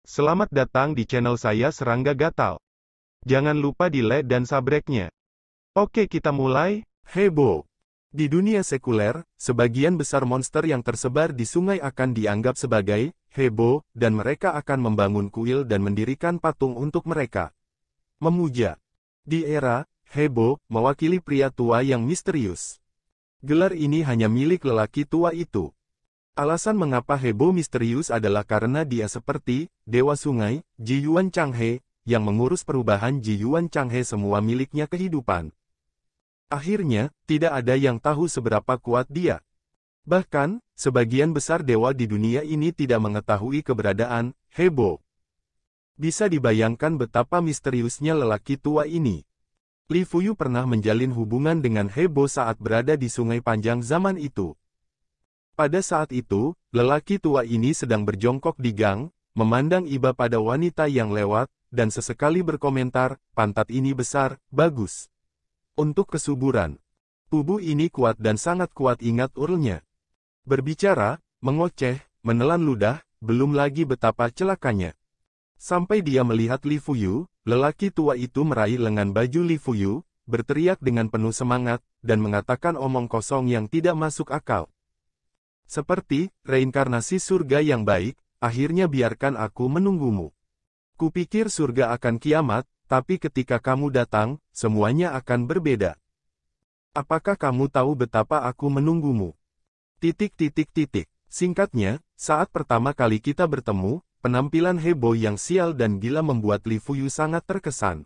Selamat datang di channel saya Serangga Gatal. Jangan lupa di like dan subscribe-nya. Oke, kita mulai. Heboh. Di dunia sekuler, sebagian besar monster yang tersebar di sungai akan dianggap sebagai heboh, dan mereka akan membangun kuil dan mendirikan patung untuk mereka. Memuja. Di era heboh, mewakili pria tua yang misterius. Gelar ini hanya milik lelaki tua itu. Alasan mengapa heboh misterius adalah karena dia seperti dewa sungai, Ji Yuan Changhe, yang mengurus perubahan Ji Yuan Changhe semua miliknya kehidupan. Akhirnya, tidak ada yang tahu seberapa kuat dia. Bahkan, sebagian besar dewa di dunia ini tidak mengetahui keberadaan heboh. Bisa dibayangkan betapa misteriusnya lelaki tua ini. Li Fuyu pernah menjalin hubungan dengan heboh saat berada di sungai panjang zaman itu. Pada saat itu, lelaki tua ini sedang berjongkok di gang, memandang iba pada wanita yang lewat, dan sesekali berkomentar, pantat ini besar, bagus. Untuk kesuburan. Tubuh ini kuat dan sangat kuat, ingat urlnya. Berbicara, mengoceh, menelan ludah, belum lagi betapa celakanya. Sampai dia melihat Li Fuyu, lelaki tua itu meraih lengan baju Li Fuyu, berteriak dengan penuh semangat, dan mengatakan omong kosong yang tidak masuk akal. Seperti reinkarnasi surga yang baik, akhirnya biarkan aku menunggumu. Kupikir surga akan kiamat, tapi ketika kamu datang, semuanya akan berbeda. Apakah kamu tahu betapa aku menunggumu? Singkatnya, saat pertama kali kita bertemu, penampilan heboh yang sial dan gila membuat Li Fuyu sangat terkesan.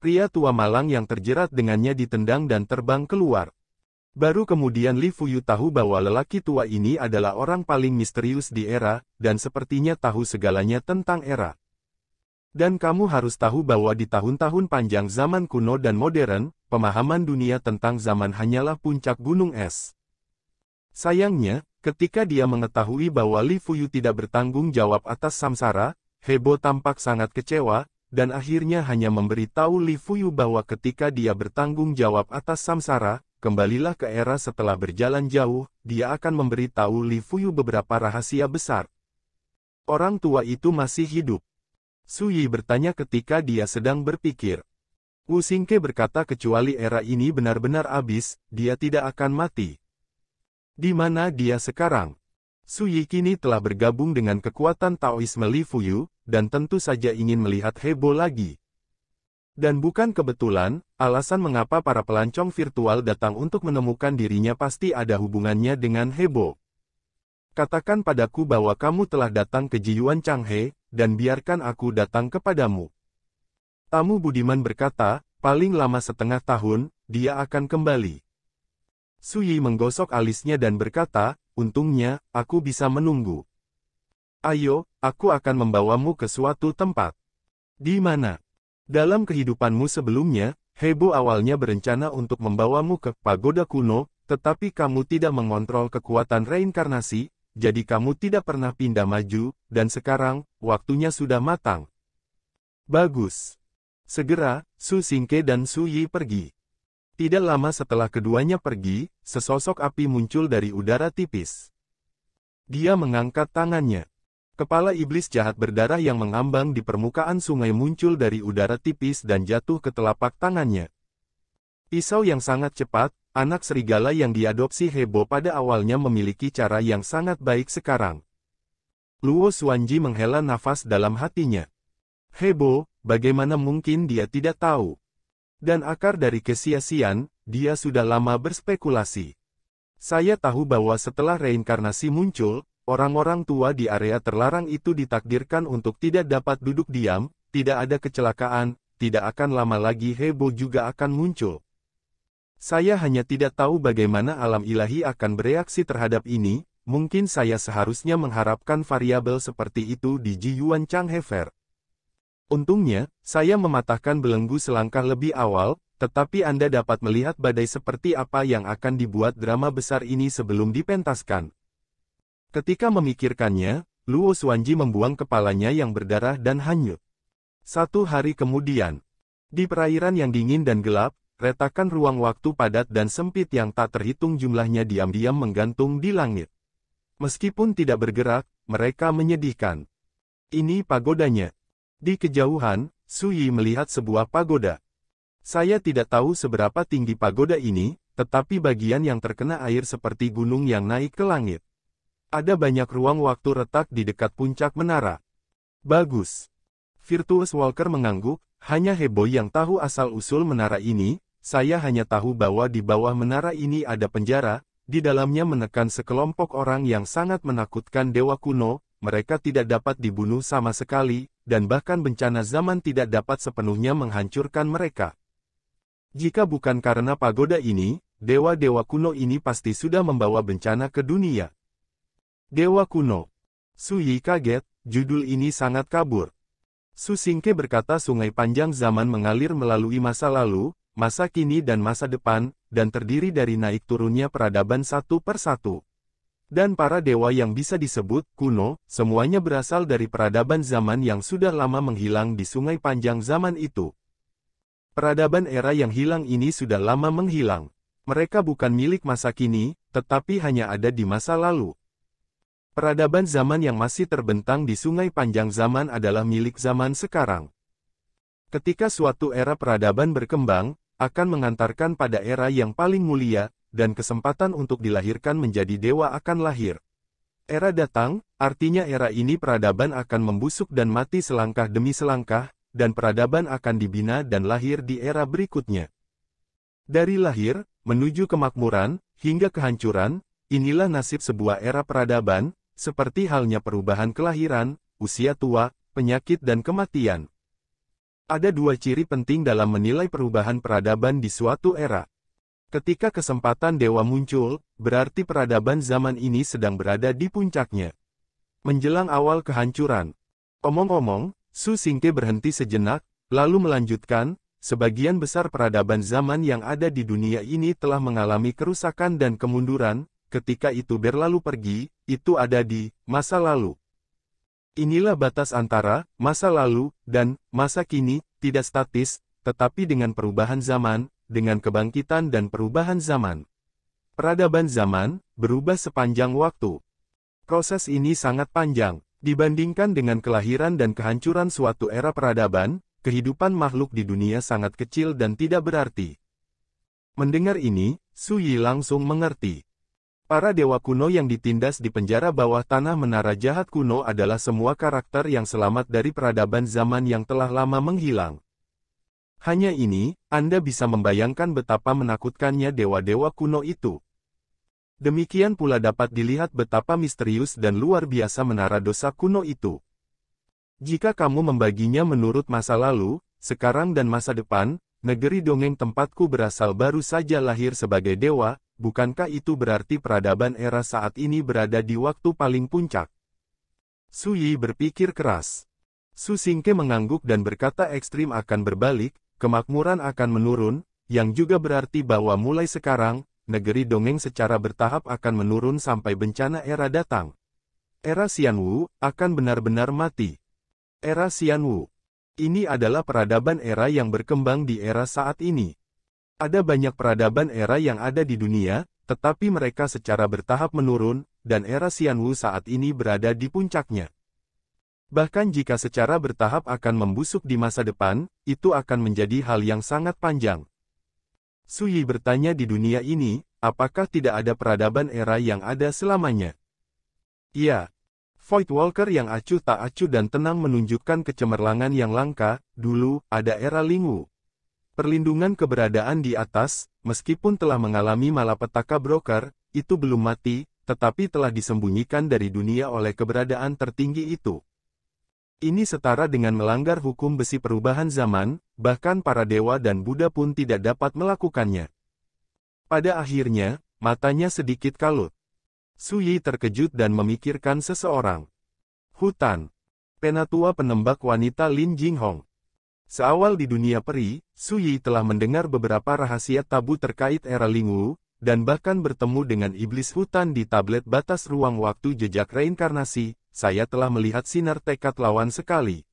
Pria tua malang yang terjerat dengannya ditendang dan terbang keluar. Baru kemudian Li Fuyu tahu bahwa lelaki tua ini adalah orang paling misterius di era, dan sepertinya tahu segalanya tentang era. Dan kamu harus tahu bahwa di tahun-tahun panjang zaman kuno dan modern, pemahaman dunia tentang zaman hanyalah puncak gunung es. Sayangnya, ketika dia mengetahui bahwa Li Fuyu tidak bertanggung jawab atas samsara, heboh tampak sangat kecewa, dan akhirnya hanya memberitahu Li Fuyu bahwa ketika dia bertanggung jawab atas samsara, kembalilah ke era setelah berjalan jauh, dia akan memberitahu Li Fuyu beberapa rahasia besar. Orang tua itu masih hidup. Su Yi bertanya ketika dia sedang berpikir. Wu Xingke berkata kecuali era ini benar-benar habis, dia tidak akan mati. Di mana dia sekarang? Su Yi kini telah bergabung dengan kekuatan Taoisme Li Fuyu, dan tentu saja ingin melihat heboh lagi. Dan bukan kebetulan, alasan mengapa para pelancong virtual datang untuk menemukan dirinya pasti ada hubungannya dengan heboh. Katakan padaku bahwa kamu telah datang ke Ji Yuan Changhe, dan biarkan aku datang kepadamu. Tamu budiman berkata, paling lama setengah tahun, dia akan kembali. Su Yi menggosok alisnya dan berkata, untungnya, aku bisa menunggu. Ayo, aku akan membawamu ke suatu tempat. Di mana? Dalam kehidupanmu sebelumnya, heboh awalnya berencana untuk membawamu ke pagoda kuno, tetapi kamu tidak mengontrol kekuatan reinkarnasi, jadi kamu tidak pernah pindah maju, dan sekarang, waktunya sudah matang. Bagus. Segera, Su Xingke dan Su Yi pergi. Tidak lama setelah keduanya pergi, sesosok api muncul dari udara tipis. Dia mengangkat tangannya. Kepala iblis jahat berdarah yang mengambang di permukaan sungai muncul dari udara tipis dan jatuh ke telapak tangannya. Pisau yang sangat cepat, anak serigala yang diadopsi heboh pada awalnya memiliki cara yang sangat baik sekarang. Luo Xuanji menghela nafas dalam hatinya. Heboh, bagaimana mungkin dia tidak tahu? Dan akar dari kesia-siaan, dia sudah lama berspekulasi. Saya tahu bahwa setelah reinkarnasi muncul, orang-orang tua di area terlarang itu ditakdirkan untuk tidak dapat duduk diam, tidak ada kecelakaan, tidak akan lama lagi heboh juga akan muncul. Saya hanya tidak tahu bagaimana alam ilahi akan bereaksi terhadap ini, mungkin saya seharusnya mengharapkan variabel seperti itu di Ji Yuan Changhe Fair. Untungnya, saya mematahkan belenggu selangkah lebih awal, tetapi Anda dapat melihat badai seperti apa yang akan dibuat drama besar ini sebelum dipentaskan. Ketika memikirkannya, Luo Xuanji membuang kepalanya yang berdarah dan hanyut. 1 hari kemudian, di perairan yang dingin dan gelap, retakan ruang waktu padat dan sempit yang tak terhitung jumlahnya diam-diam menggantung di langit. Meskipun tidak bergerak, mereka menyedihkan. Ini pagodanya. Di kejauhan, Su Yi melihat sebuah pagoda. Saya tidak tahu seberapa tinggi pagoda ini, tetapi bagian yang terkena air seperti gunung yang naik ke langit. Ada banyak ruang waktu retak di dekat puncak menara. Bagus. Virtuous Walker mengangguk, hanya Hebo yang tahu asal-usul menara ini. Saya hanya tahu bahwa di bawah menara ini ada penjara, di dalamnya menekan sekelompok orang yang sangat menakutkan dewa kuno, mereka tidak dapat dibunuh sama sekali, dan bahkan bencana zaman tidak dapat sepenuhnya menghancurkan mereka. Jika bukan karena pagoda ini, dewa-dewa kuno ini pasti sudah membawa bencana ke dunia. Dewa kuno. Su Yi kaget, judul ini sangat kabur. Su Xingke berkata sungai panjang zaman mengalir melalui masa lalu, masa kini dan masa depan, dan terdiri dari naik turunnya peradaban satu per satu. Dan para dewa yang bisa disebut kuno, semuanya berasal dari peradaban zaman yang sudah lama menghilang di sungai panjang zaman itu. Peradaban era yang hilang ini sudah lama menghilang. Mereka bukan milik masa kini, tetapi hanya ada di masa lalu. Peradaban zaman yang masih terbentang di sungai panjang zaman adalah milik zaman sekarang. Ketika suatu era peradaban berkembang, akan mengantarkan pada era yang paling mulia, dan kesempatan untuk dilahirkan menjadi dewa akan lahir. Era datang, artinya era ini peradaban akan membusuk dan mati selangkah demi selangkah, dan peradaban akan dibina dan lahir di era berikutnya. Dari lahir, menuju kemakmuran, hingga kehancuran, inilah nasib sebuah era peradaban, seperti halnya perubahan kelahiran, usia tua, penyakit dan kematian. Ada dua ciri penting dalam menilai perubahan peradaban di suatu era. Ketika kesempatan dewa muncul, berarti peradaban zaman ini sedang berada di puncaknya. Menjelang awal kehancuran. Omong-omong, Su Xingke berhenti sejenak, lalu melanjutkan, sebagian besar peradaban zaman yang ada di dunia ini telah mengalami kerusakan dan kemunduran, ketika itu berlalu pergi, itu ada di masa lalu. Inilah batas antara masa lalu dan masa kini, tidak statis, tetapi dengan perubahan zaman, dengan kebangkitan dan perubahan zaman. Peradaban zaman berubah sepanjang waktu. Proses ini sangat panjang. Dibandingkan dengan kelahiran dan kehancuran suatu era peradaban, kehidupan makhluk di dunia sangat kecil dan tidak berarti. Mendengar ini, Su Yi langsung mengerti. Para dewa kuno yang ditindas di penjara bawah tanah menara jahat kuno adalah semua karakter yang selamat dari peradaban zaman yang telah lama menghilang. Hanya ini, Anda bisa membayangkan betapa menakutkannya dewa-dewa kuno itu. Demikian pula dapat dilihat betapa misterius dan luar biasa menara dosa kuno itu. Jika kamu membaginya menurut masa lalu, sekarang dan masa depan, negeri dongeng tempatku berasal baru saja lahir sebagai dewa, bukankah itu berarti peradaban era saat ini berada di waktu paling puncak? Su Yi berpikir keras. Su Xingke mengangguk dan berkata ekstrim akan berbalik, kemakmuran akan menurun, yang juga berarti bahwa mulai sekarang, negeri dongeng secara bertahap akan menurun sampai bencana era datang. Era Xianwu akan benar-benar mati. Era Xianwu. Ini adalah peradaban era yang berkembang di era saat ini. Ada banyak peradaban era yang ada di dunia, tetapi mereka secara bertahap menurun, dan era Xianwu saat ini berada di puncaknya. Bahkan jika secara bertahap akan membusuk di masa depan, itu akan menjadi hal yang sangat panjang. Su Yi bertanya di dunia ini, apakah tidak ada peradaban era yang ada selamanya? Iya. Void Walker yang acuh tak acuh dan tenang menunjukkan kecemerlangan yang langka, dulu, ada era Lingwu. Perlindungan keberadaan di atas, meskipun telah mengalami malapetaka broker, itu belum mati, tetapi telah disembunyikan dari dunia oleh keberadaan tertinggi itu. Ini setara dengan melanggar hukum besi perubahan zaman, bahkan para dewa dan Buddha pun tidak dapat melakukannya. Pada akhirnya, matanya sedikit kalut. Su Yi terkejut dan memikirkan seseorang. Hutan. Penatua penembak wanita Lin Jinghong. Seawal di dunia peri, Su Yi telah mendengar beberapa rahasia tabu terkait era Lingwu, dan bahkan bertemu dengan iblis hutan di tablet batas ruang waktu jejak reinkarnasi. Saya telah melihat sinar tekad lawan sekali.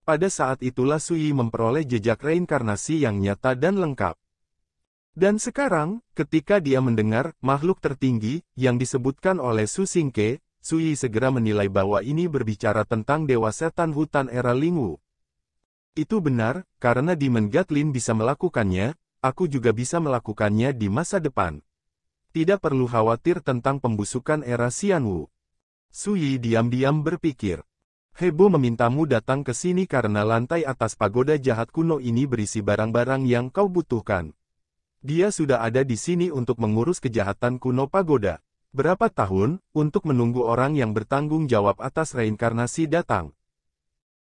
Pada saat itulah Su Yi memperoleh jejak reinkarnasi yang nyata dan lengkap. Dan sekarang, ketika dia mendengar makhluk tertinggi yang disebutkan oleh Su Xingke, Sui segera menilai bahwa ini berbicara tentang Dewa Setan Hutan era Lingwu. Itu benar, karena Demon Gatlin bisa melakukannya, aku juga bisa melakukannya di masa depan. Tidak perlu khawatir tentang pembusukan era Xianwu. Sui diam-diam berpikir. Hebo memintamu datang ke sini karena lantai atas pagoda jahat kuno ini berisi barang-barang yang kau butuhkan. Dia sudah ada di sini untuk mengurus kejahatan kuno pagoda. Berapa tahun, untuk menunggu orang yang bertanggung jawab atas reinkarnasi datang.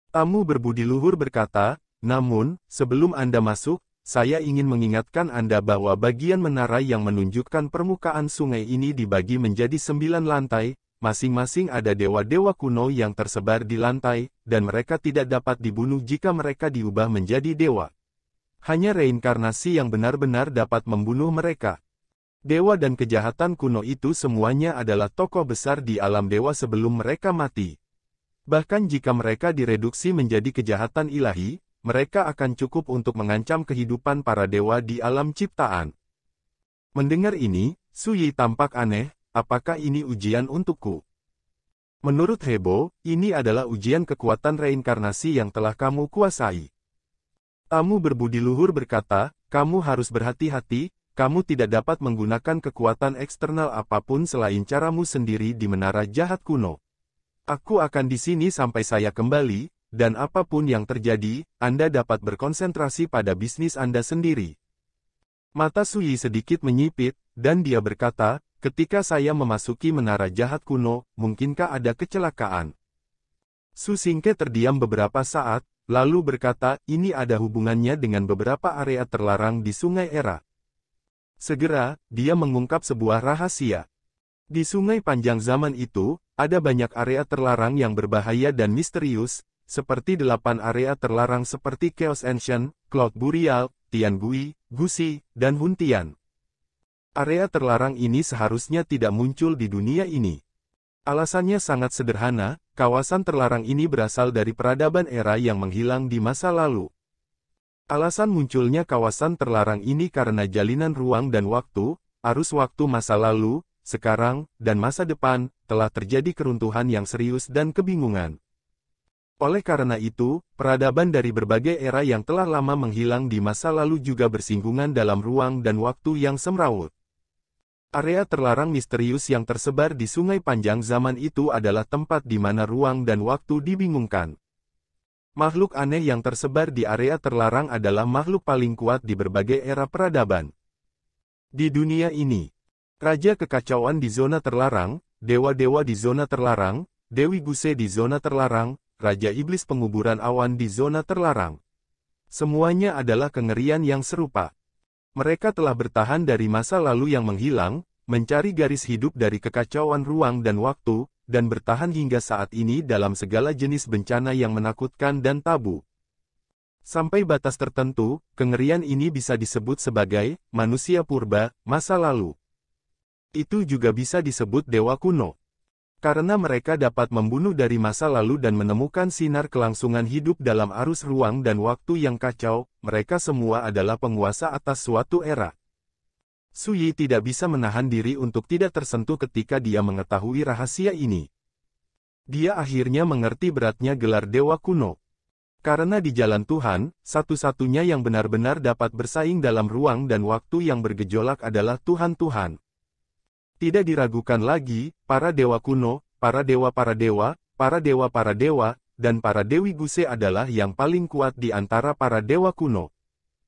Tamu berbudi luhur berkata, namun, sebelum Anda masuk, saya ingin mengingatkan Anda bahwa bagian menara yang menunjukkan permukaan sungai ini dibagi menjadi 9 lantai, masing-masing ada dewa-dewa kuno yang tersebar di lantai, dan mereka tidak dapat dibunuh jika mereka diubah menjadi dewa. Hanya reinkarnasi yang benar-benar dapat membunuh mereka. Dewa dan kejahatan kuno itu semuanya adalah tokoh besar di alam dewa sebelum mereka mati. Bahkan jika mereka direduksi menjadi kejahatan ilahi, mereka akan cukup untuk mengancam kehidupan para dewa di alam ciptaan. Mendengar ini, Sui tampak aneh, apakah ini ujian untukku? Menurut Hebo, ini adalah ujian kekuatan reinkarnasi yang telah kamu kuasai. Tamu berbudi luhur berkata, kamu harus berhati-hati, kamu tidak dapat menggunakan kekuatan eksternal apapun selain caramu sendiri di menara jahat kuno. Aku akan di sini sampai saya kembali, dan apapun yang terjadi, Anda dapat berkonsentrasi pada bisnis Anda sendiri. Mata Sui sedikit menyipit, dan dia berkata, ketika saya memasuki menara jahat kuno, mungkinkah ada kecelakaan? Su Xingke terdiam beberapa saat, lalu berkata, ini ada hubungannya dengan beberapa area terlarang di Sungai Era. Segera, dia mengungkap sebuah rahasia. Di sungai panjang zaman itu, ada banyak area terlarang yang berbahaya dan misterius, seperti 8 area terlarang seperti Chaos Ancient, Cloud Burial, Tiangui, Gusi, dan Huntian. Area terlarang ini seharusnya tidak muncul di dunia ini. Alasannya sangat sederhana, kawasan terlarang ini berasal dari peradaban era yang menghilang di masa lalu. Alasan munculnya kawasan terlarang ini karena jalinan ruang dan waktu, arus waktu masa lalu, sekarang, dan masa depan, telah terjadi keruntuhan yang serius dan kebingungan. Oleh karena itu, peradaban dari berbagai era yang telah lama menghilang di masa lalu juga bersinggungan dalam ruang dan waktu yang semrawut. Area terlarang misterius yang tersebar di sungai panjang zaman itu adalah tempat di mana ruang dan waktu dibingungkan. Makhluk aneh yang tersebar di area terlarang adalah makhluk paling kuat di berbagai era peradaban. Di dunia ini, Raja Kekacauan di zona terlarang, Dewa-dewa di zona terlarang, Dewi Guse di zona terlarang, Raja Iblis Penguburan Awan di zona terlarang. Semuanya adalah kengerian yang serupa. Mereka telah bertahan dari masa lalu yang menghilang, mencari garis hidup dari kekacauan ruang dan waktu, dan bertahan hingga saat ini dalam segala jenis bencana yang menakutkan dan tabu. Sampai batas tertentu, kengerian ini bisa disebut sebagai manusia purba, masa lalu. Itu juga bisa disebut dewa kuno. Karena mereka dapat membunuh dari masa lalu dan menemukan sinar kelangsungan hidup dalam arus ruang dan waktu yang kacau, mereka semua adalah penguasa atas suatu era. Sui tidak bisa menahan diri untuk tidak tersentuh ketika dia mengetahui rahasia ini. Dia akhirnya mengerti beratnya gelar dewa kuno. Karena di jalan Tuhan, satu-satunya yang benar-benar dapat bersaing dalam ruang dan waktu yang bergejolak adalah Tuhan-Tuhan. Tidak diragukan lagi, para dewa kuno, para dewa-para dewa, para dewa-para dewa, dan para Dewi Guse adalah yang paling kuat di antara para dewa kuno.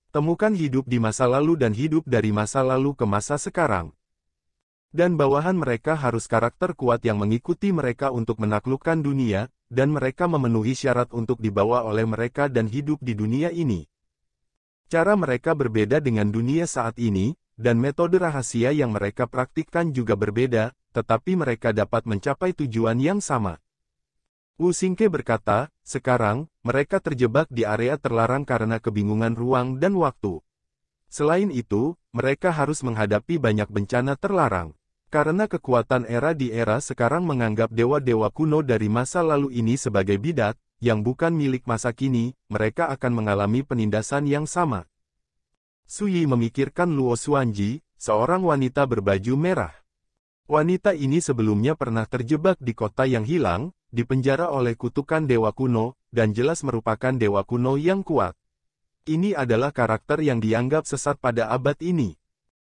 Temukan hidup di masa lalu dan hidup dari masa lalu ke masa sekarang. Dan bawahan mereka harus karakter kuat yang mengikuti mereka untuk menaklukkan dunia, dan mereka memenuhi syarat untuk dibawa oleh mereka dan hidup di dunia ini. Cara mereka berbeda dengan dunia saat ini, dan metode rahasia yang mereka praktikkan juga berbeda, tetapi mereka dapat mencapai tujuan yang sama. Wu Xingke berkata, sekarang, mereka terjebak di area terlarang karena kebingungan ruang dan waktu. Selain itu, mereka harus menghadapi banyak bencana terlarang. Karena kekuatan era di era sekarang menganggap dewa-dewa kuno dari masa lalu ini sebagai bidat, yang bukan milik masa kini, mereka akan mengalami penindasan yang sama. Sui memikirkan Luo Xuanji, seorang wanita berbaju merah. Wanita ini sebelumnya pernah terjebak di kota yang hilang, dipenjara oleh kutukan dewa kuno, dan jelas merupakan dewa kuno yang kuat. Ini adalah karakter yang dianggap sesat pada abad ini.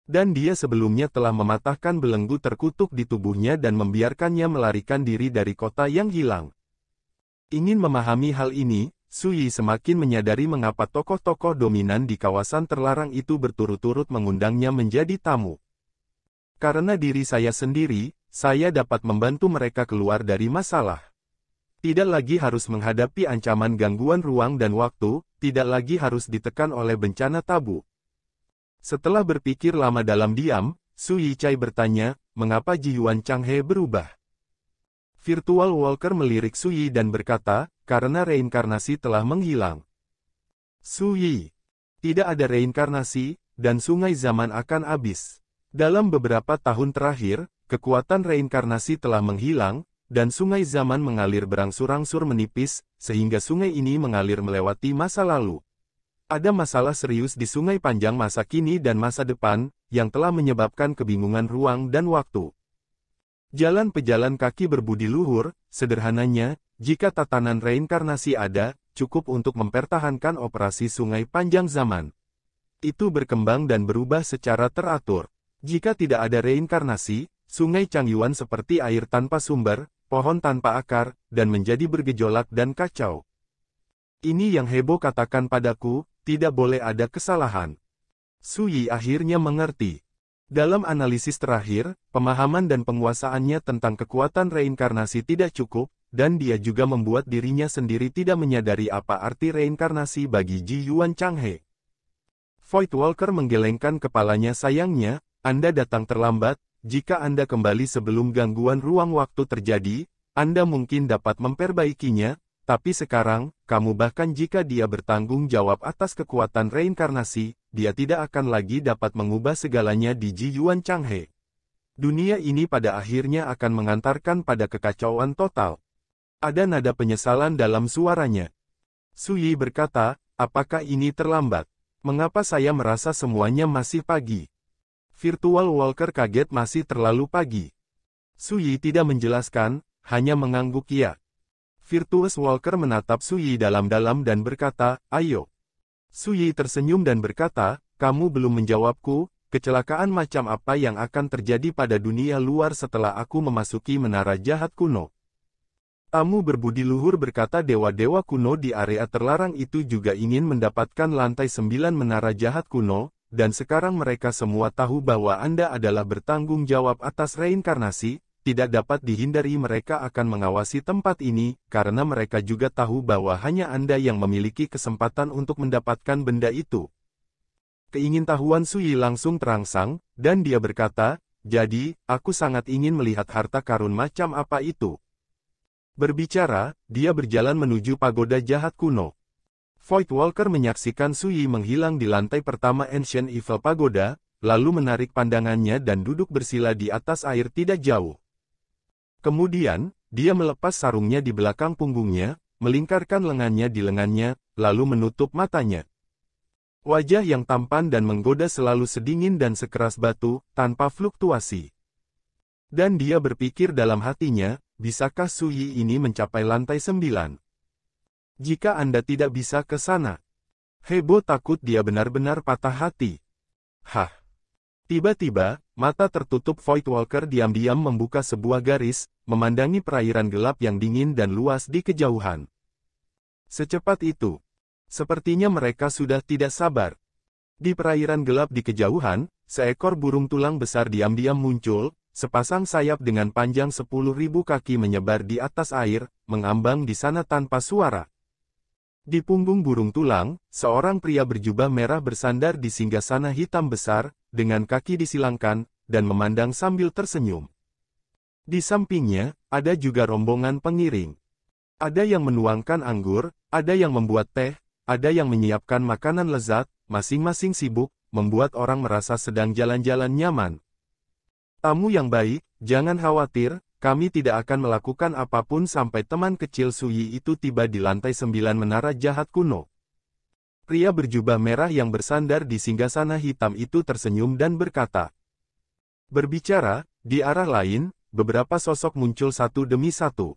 Dan dia sebelumnya telah mematahkan belenggu terkutuk di tubuhnya dan membiarkannya melarikan diri dari kota yang hilang. Ingin memahami hal ini, Su Yi semakin menyadari mengapa tokoh-tokoh dominan di kawasan terlarang itu berturut-turut mengundangnya menjadi tamu. Karena diri saya sendiri, saya dapat membantu mereka keluar dari masalah. Tidak lagi harus menghadapi ancaman gangguan ruang dan waktu, tidak lagi harus ditekan oleh bencana tabu. Setelah berpikir lama dalam diam, Su Yichai bertanya, mengapa Ji Yuan Changhe berubah? Virtual Walker melirik Su Yi dan berkata, karena reinkarnasi telah menghilang. Su Yi, tidak ada reinkarnasi, dan sungai zaman akan habis. Dalam beberapa tahun terakhir, kekuatan reinkarnasi telah menghilang, dan sungai zaman mengalir berangsur-angsur menipis, sehingga sungai ini mengalir melewati masa lalu. Ada masalah serius di sungai panjang masa kini dan masa depan, yang telah menyebabkan kebingungan ruang dan waktu. Jalan pejalan kaki berbudi luhur, sederhananya, jika tatanan reinkarnasi ada, cukup untuk mempertahankan operasi sungai panjang zaman. Itu berkembang dan berubah secara teratur. Jika tidak ada reinkarnasi, sungai Changyuan seperti air tanpa sumber, pohon tanpa akar, dan menjadi bergejolak dan kacau. Ini yang Hebo katakan padaku, tidak boleh ada kesalahan. Su Yi akhirnya mengerti. Dalam analisis terakhir, pemahaman dan penguasaannya tentang kekuatan reinkarnasi tidak cukup, dan dia juga membuat dirinya sendiri tidak menyadari apa arti reinkarnasi bagi Ji Yuan Changhe. Void Walker menggelengkan kepalanya. Sayangnya, Anda datang terlambat. Jika Anda kembali sebelum gangguan ruang waktu terjadi, Anda mungkin dapat memperbaikinya, tapi sekarang, kamu bahkan jika dia bertanggung jawab atas kekuatan reinkarnasi, dia tidak akan lagi dapat mengubah segalanya di Ji Yuan Changhe. Dunia ini pada akhirnya akan mengantarkan pada kekacauan total. Ada nada penyesalan dalam suaranya. Su Yi berkata, apakah ini terlambat? Mengapa saya merasa semuanya masih pagi? Virtual Walker kaget, masih terlalu pagi. Su Yi tidak menjelaskan, hanya mengangguk ya. Virtuous Walker menatap Su Yi dalam-dalam dan berkata, ayo. Su Yi tersenyum dan berkata, kamu belum menjawabku, kecelakaan macam apa yang akan terjadi pada dunia luar setelah aku memasuki menara jahat kuno? Tamu berbudi luhur berkata, dewa-dewa kuno di area terlarang itu juga ingin mendapatkan lantai 9 menara jahat kuno, dan sekarang mereka semua tahu bahwa Anda adalah bertanggung jawab atas reinkarnasi. Tidak dapat dihindari mereka akan mengawasi tempat ini, karena mereka juga tahu bahwa hanya Anda yang memiliki kesempatan untuk mendapatkan benda itu. Keingintahuan Su Yi langsung terangsang, dan dia berkata, jadi, aku sangat ingin melihat harta karun macam apa itu. Berbicara, dia berjalan menuju pagoda jahat kuno. Void Walker menyaksikan Su Yi menghilang di lantai pertama Ancient Evil Pagoda, lalu menarik pandangannya dan duduk bersila di atas air tidak jauh. Kemudian, dia melepas sarungnya di belakang punggungnya, melingkarkan lengannya di lengannya, lalu menutup matanya. Wajah yang tampan dan menggoda selalu sedingin dan sekeras batu, tanpa fluktuasi. Dan dia berpikir dalam hatinya, bisakah Su Yi ini mencapai lantai 9? Jika Anda tidak bisa ke sana. Hebo takut dia benar-benar patah hati. Hah. Tiba-tiba, mata tertutup Void Walker diam-diam membuka sebuah garis, memandangi perairan gelap yang dingin dan luas di kejauhan. Secepat itu, sepertinya mereka sudah tidak sabar. Di perairan gelap di kejauhan, seekor burung tulang besar diam-diam muncul, sepasang sayap dengan panjang 10.000 kaki menyebar di atas air, mengambang di sana tanpa suara. Di punggung burung tulang, seorang pria berjubah merah bersandar di singgasana hitam besar, dengan kaki disilangkan, dan memandang sambil tersenyum. Di sampingnya, ada juga rombongan pengiring. Ada yang menuangkan anggur, ada yang membuat teh, ada yang menyiapkan makanan lezat, masing-masing sibuk, membuat orang merasa sedang jalan-jalan nyaman. Tamu yang baik, jangan khawatir, kami tidak akan melakukan apapun sampai teman kecil Su Yi itu tiba di lantai 9 menara jahat kuno. Pria berjubah merah yang bersandar di singgasana hitam itu tersenyum dan berkata. Berbicara, Di arah lain, beberapa sosok muncul satu demi satu.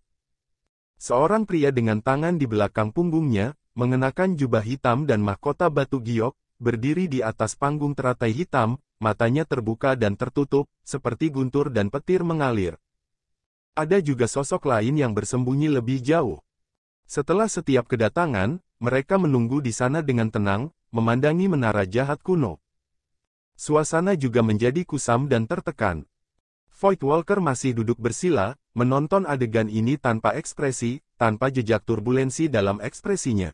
Seorang pria dengan tangan di belakang punggungnya, mengenakan jubah hitam dan mahkota batu giok, berdiri di atas panggung teratai hitam, matanya terbuka dan tertutup, seperti guntur dan petir mengalir. Ada juga sosok lain yang bersembunyi lebih jauh. Setelah setiap kedatangan, mereka menunggu di sana dengan tenang, memandangi menara jahat kuno. Suasana juga menjadi kusam dan tertekan. Void Walker masih duduk bersila, menonton adegan ini tanpa ekspresi, tanpa jejak turbulensi dalam ekspresinya.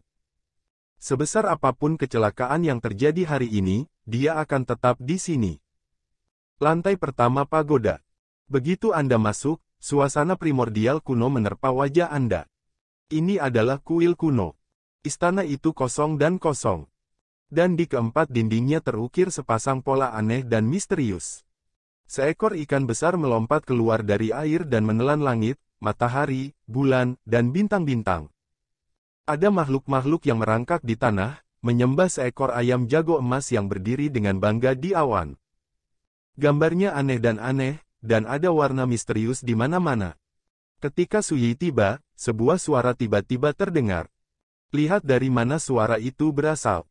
Sebesar apapun kecelakaan yang terjadi hari ini, dia akan tetap di sini. Lantai pertama pagoda. Begitu Anda masuk, suasana primordial kuno menerpa wajah Anda. Ini adalah kuil kuno. Istana itu kosong dan kosong. Dan di keempat dindingnya terukir sepasang pola aneh dan misterius. Seekor ikan besar melompat keluar dari air dan menelan langit, matahari, bulan, dan bintang-bintang. Ada makhluk-makhluk yang merangkak di tanah, menyembah seekor ayam jago emas yang berdiri dengan bangga di awan. Gambarnya aneh, dan ada warna misterius di mana-mana. Ketika Suyi tiba, sebuah suara tiba-tiba terdengar. Lihat dari mana suara itu berasal.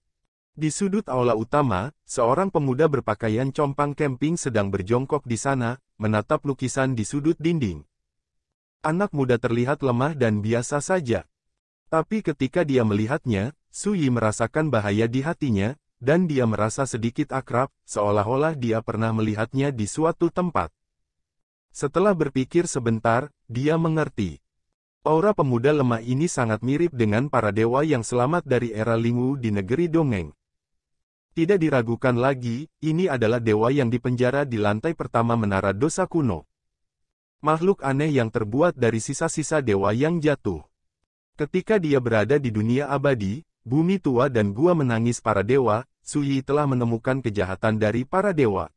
Di sudut aula utama, seorang pemuda berpakaian compang camping sedang berjongkok di sana, menatap lukisan di sudut dinding. Anak muda terlihat lemah dan biasa saja. Tapi ketika dia melihatnya, Suyi merasakan bahaya di hatinya, dan dia merasa sedikit akrab, seolah-olah dia pernah melihatnya di suatu tempat. Setelah berpikir sebentar, dia mengerti. Aura pemuda lemah ini sangat mirip dengan para dewa yang selamat dari era Lingwu di negeri dongeng. Tidak diragukan lagi, ini adalah dewa yang dipenjara di lantai pertama menara dosa kuno. Makhluk aneh yang terbuat dari sisa-sisa dewa yang jatuh. Ketika dia berada di dunia abadi, bumi tua dan gua menangis para dewa, Suyi telah menemukan kejahatan dari para dewa.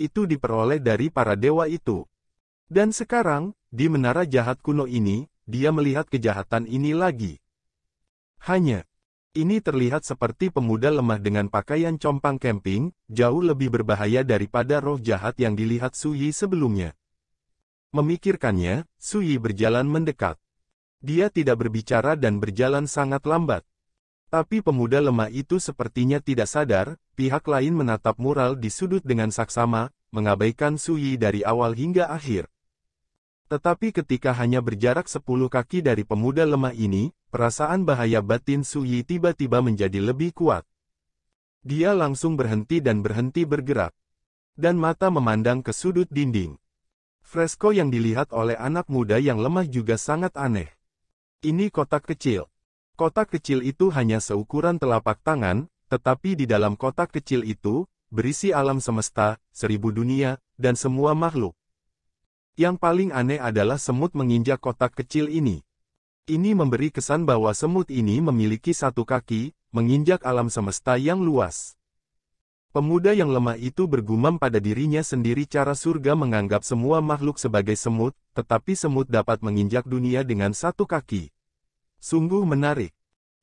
Itu diperoleh dari para dewa itu. Dan sekarang, di menara jahat kuno ini, dia melihat kejahatan ini lagi. Ini terlihat seperti pemuda lemah dengan pakaian compang camping, jauh lebih berbahaya daripada roh jahat yang dilihat Suyi sebelumnya. Memikirkannya, Suyi berjalan mendekat. Dia tidak berbicara dan berjalan sangat lambat. Tapi pemuda lemah itu sepertinya tidak sadar, pihak lain menatap mural di sudut dengan saksama, mengabaikan Suyi dari awal hingga akhir. Tetapi ketika hanya berjarak 10 kaki dari pemuda lemah ini, perasaan bahaya batin Suyi tiba-tiba menjadi lebih kuat. Dia langsung berhenti bergerak. Dan mata memandang ke sudut dinding. Fresko yang dilihat oleh anak muda yang lemah juga sangat aneh. Ini kotak kecil. Kotak kecil itu hanya seukuran telapak tangan, tetapi di dalam kotak kecil itu, berisi alam semesta, 1000 dunia, dan semua makhluk. Yang paling aneh adalah semut menginjak kotak kecil ini. Ini memberi kesan bahwa semut ini memiliki satu kaki, menginjak alam semesta yang luas. Pemuda yang lemah itu bergumam pada dirinya sendiri, cara surga menganggap semua makhluk sebagai semut, tetapi semut dapat menginjak dunia dengan satu kaki. Sungguh menarik.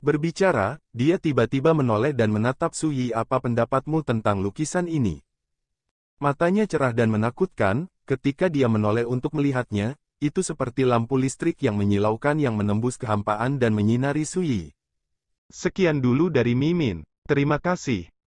Berbicara, dia tiba-tiba menoleh dan menatap Suyi. Apa pendapatmu tentang lukisan ini? Matanya cerah dan menakutkan, ketika dia menoleh untuk melihatnya, itu seperti lampu listrik yang menyilaukan yang menembus kehampaan dan menyinari Suyi. Sekian dulu dari Mimin. Terima kasih.